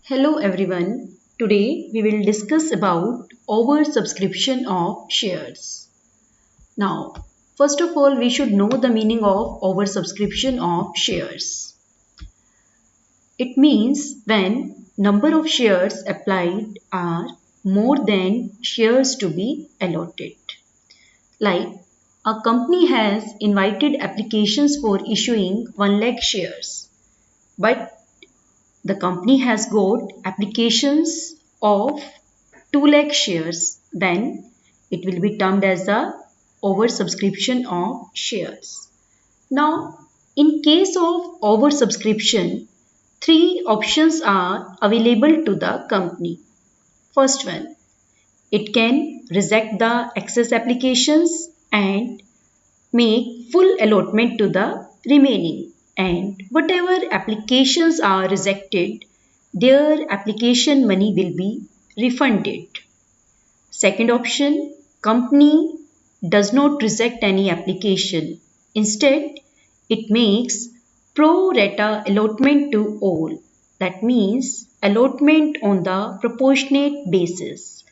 Hello everyone. Today we will discuss about oversubscription of shares. Now, first of all, we should know the meaning of oversubscription of shares. It means when number of shares applied are more than shares to be allotted. Like a company has invited applications for issuing 1 lakh shares, but the company has got applications of 2 lakh shares, then it will be termed as the oversubscription of shares. Now, in case of oversubscription, three options are available to the company. First one, it can reject the excess applications and make full allotment to the remaining, and whatever applications are rejected, their application money will be refunded. Second option, company does not reject any application. Instead, it makes pro rata allotment to all. That means allotment on the proportionate basis.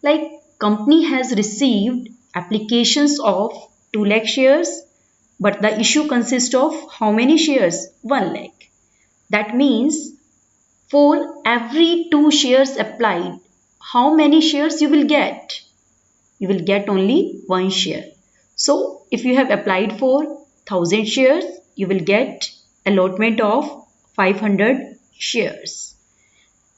Like company has received applications of 2 lakh shares, but the issue consists of how many shares? 1 lakh. That means for every 2 shares applied, how many shares you will get? You will get only 1 share. So if you have applied for 1000 shares, you will get allotment of 500 shares.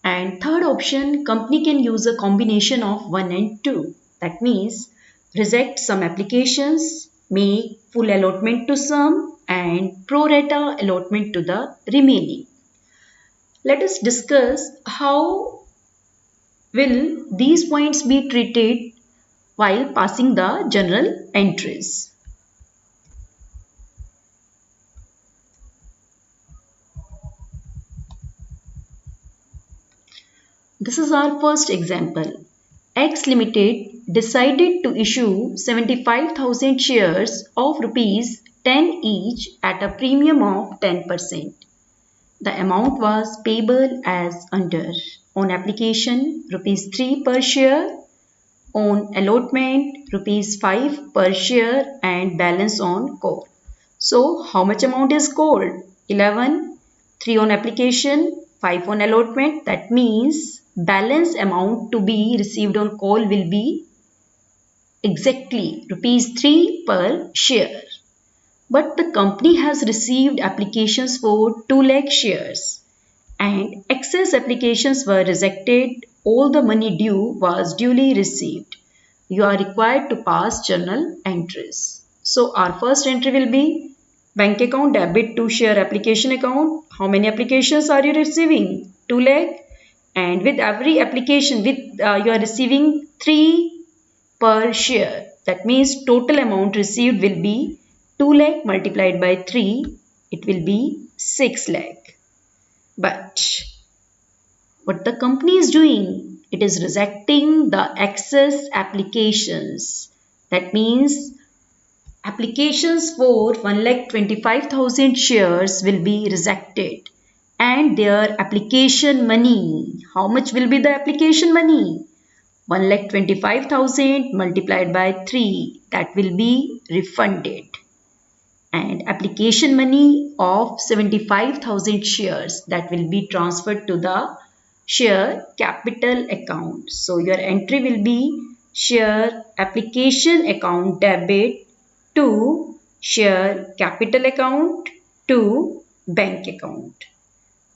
And third option, company can use a combination of 1 and 2. That means reject some applications, make full allotment to some, and pro rata allotment to the remaining. Let us discuss how will these points be treated while passing the journal entries. This is our first example. X Limited decided to issue 75,000 shares of rupees 10 each at a premium of 10%. The amount was payable as under: on application rupees 3 per share, on allotment rupees 5 per share, and balance on call. So how much amount is called? 11, 3 on application, 5 on allotment. That means balance amount to be received on call will be exactly rupees 3 per share. But the company has received applications for 2 lakh shares and excess applications were rejected. All the money due was duly received. You are required to pass journal entries. So our first entry will be bank account debit to share application account. How many applications are you receiving? 2 lakh. And with every application you are receiving 3 per share. That means total amount received will be 2 lakh multiplied by 3. It will be 6 lakh. But what the company is doing, it is rejecting the excess applications. That means applications for 1,25,000 shares will be rejected and their application money. How much will be the application money? 1,25,000 multiplied by 3, that will be refunded. And application money of 75,000 shares, that will be transferred to the share capital account. So your entry will be share application account debit to share capital account to bank account.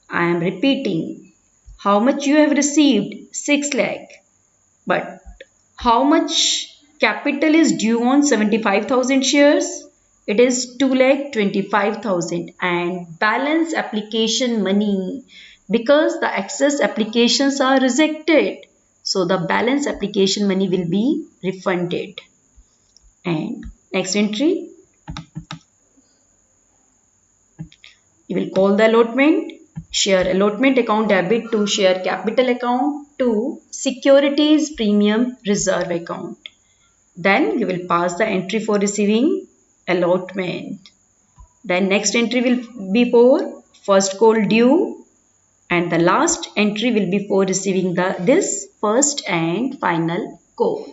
I am repeating, how much you have received? 6 lakh. But how much capital is due on 75,000 shares? It is 2,25,000 and balance application money, because the excess applications are rejected. So the balance application money will be refunded. And next entry, you will call the allotment. Share allotment account debit to share capital account to securities premium reserve account. Then you will pass the entry for receiving allotment. Then next entry will be for first call due and the last entry will be for receiving this first and final coal.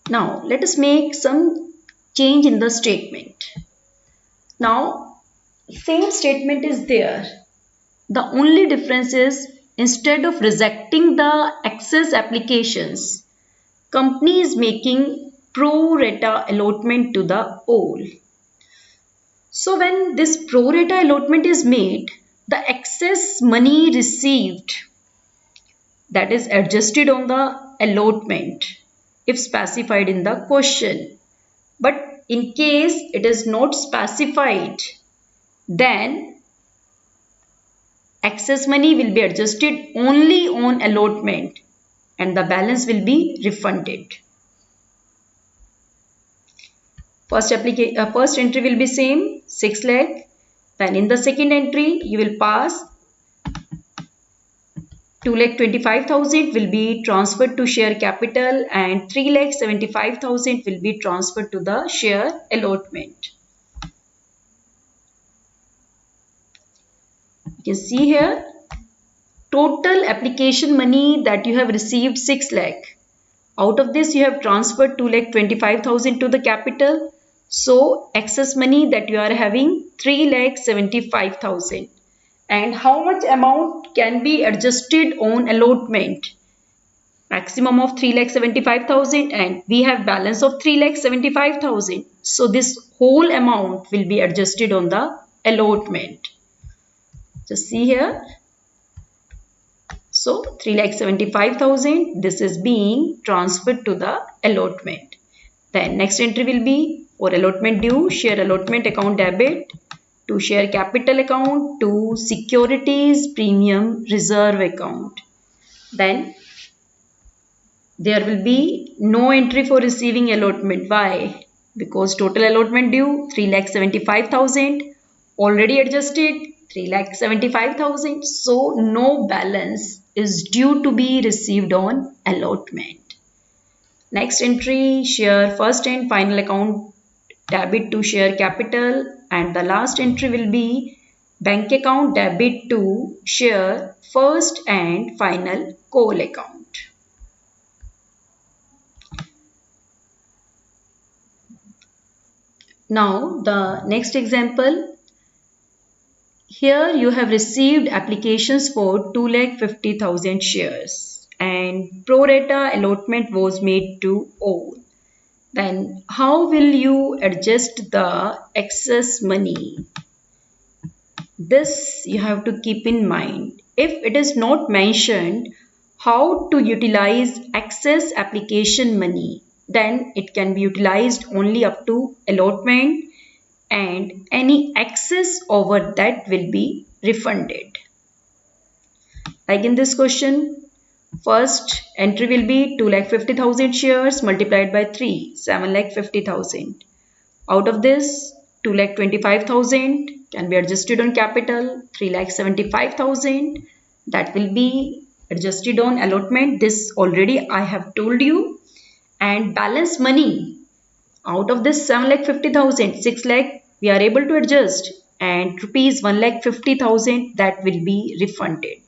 Now let us make some change in the statement. Now same statement is there. The only difference is instead of rejecting the excess applications, company is making pro rata allotment to the all. So when this pro rata allotment is made, the excess money received, that is adjusted on the allotment if specified in the question. But in case it is not specified, then excess money will be adjusted only on allotment and the balance will be refunded. First entry will be same, 6 lakh. Then in the second entry you will pass 2,25,000 will be transferred to share capital and 3,75,000 will be transferred to the share allotment. You can see here total application money that you have received 6 lakh. Out of this you have transferred 2,25,000 to the capital. So excess money that you are having 3,75,000. And how much amount can be adjusted on allotment? Maximum of 3,75,000 and we have balance of 3,75,000. So this whole amount will be adjusted on the allotment. Just see here. So 3,75,000, this is being transferred to the allotment. Then next entry will be for allotment due, share allotment account debit to share capital account to securities premium reserve account. Then there will be no entry for receiving allotment. Why? Because total allotment due 3,75,000 already adjusted 3,75,000. So no balance is due to be received on allotment. Next entry, share first and final account debit to share capital, and the last entry will be bank account debit to share first and final coal account. Now the next example. Here you have received applications for 2,50,000 shares and pro rata allotment was made to all. Then how will you adjust the excess money? This you have to keep in mind. If it is not mentioned how to utilize excess application money, then it can be utilized only up to allotment and any excess over that will be refunded. Like in this question, first entry will be 2,50,000 shares multiplied by 3, 7,50,000. Out of this, 2,25,000 can be adjusted on capital, 3,75,000 that will be adjusted on allotment. This already I have told you. And balance money, out of this 7,50,000, 6 lakh we are able to adjust and rupees 1,50,000 that will be refunded.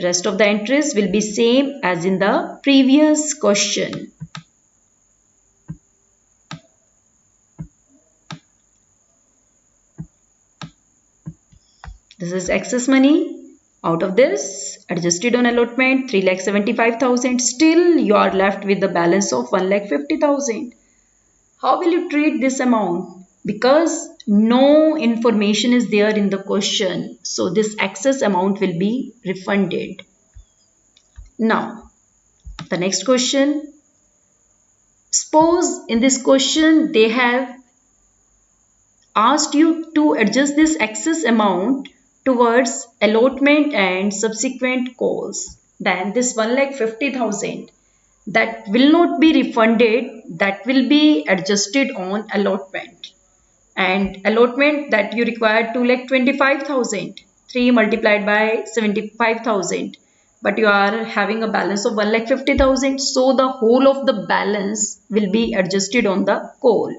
Rest of the entries will be same as in the previous question. This is excess money. Out of this, adjusted on allotment 3,75,000. Still you are left with the balance of 1,50,000. How will you treat this amount? Because no information is there in the question, so this excess amount will be refunded. Now, the next question. Suppose in this question they have asked you to adjust this excess amount towards allotment and subsequent calls. Then this 1,50,000 that will not be refunded, that will be adjusted on allotment. And allotment that you require 2,25,000, 3 multiplied by 75,000. But you are having a balance of 1,50,000. So the whole of the balance will be adjusted on the coal.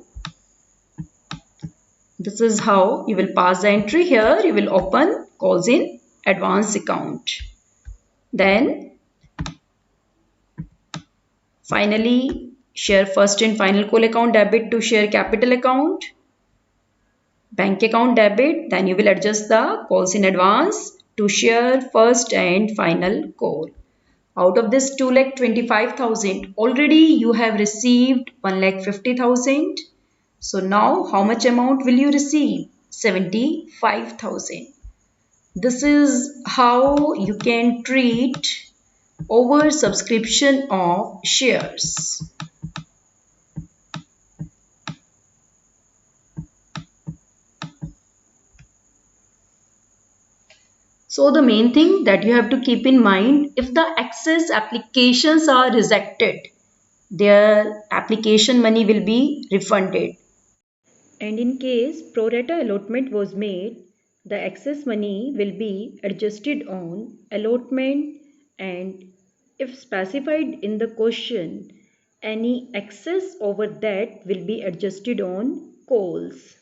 This is how you will pass the entry here. You will open calls in advance account. Then finally share first and final call account debit to share capital account. Bank account debit. Then you will adjust the calls in advance to share first and final call. Out of this 2,25,000, already you have received 1,50,000. So now how much amount will you receive? 75,000. This is how you can treat oversubscription of shares. So the main thing that you have to keep in mind, if the excess applications are rejected, their application money will be refunded. And in case pro rata allotment was made, the excess money will be adjusted on allotment, and if specified in the question, any excess over that will be adjusted on calls.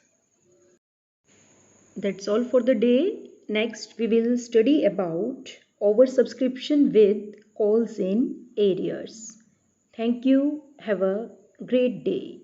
That's all for the day. Next, we will study about oversubscription with calls in arrears. Thank you. Have a great day.